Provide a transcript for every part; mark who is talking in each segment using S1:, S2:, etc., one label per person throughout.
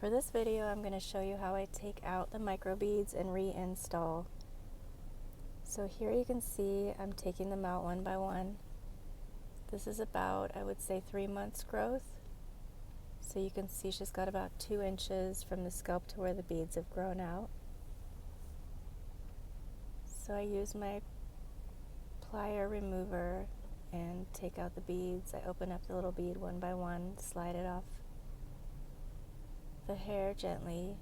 S1: For this video, I'm going to show you how I take out the microbeads and reinstall. So here you can see I'm taking them out one by one. This is about, I would say, 3 months growth. So you can see she's got about 2 inches from the scalp to where the beads have grown out. So I use my plier remover and take out the beads. I open up the little bead one by one, slide it off the hair gently.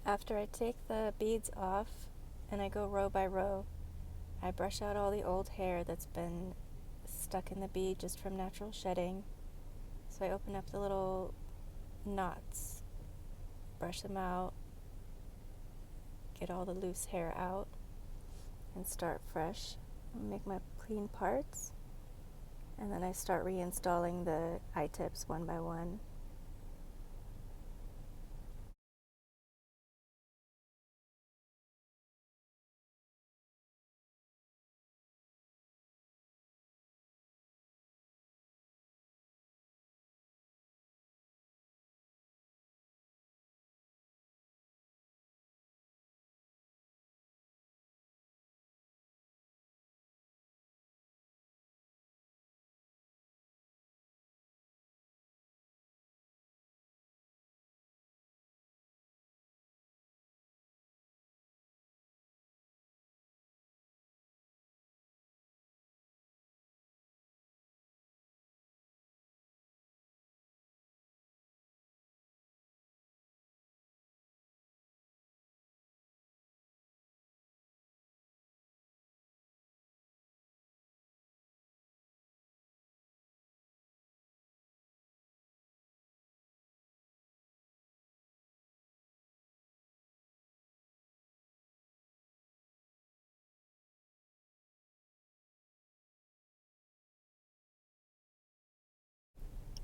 S1: After I take the beads off and I go row by row, I brush out all the old hair that's been stuck in the bead just from natural shedding. So I open up the little knots, brush them out, get all the loose hair out, and start fresh. Make my clean parts, and then I start reinstalling the eye tips one by one.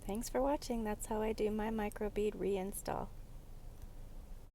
S1: Thanks for watching. That's how I do my microbead reinstall.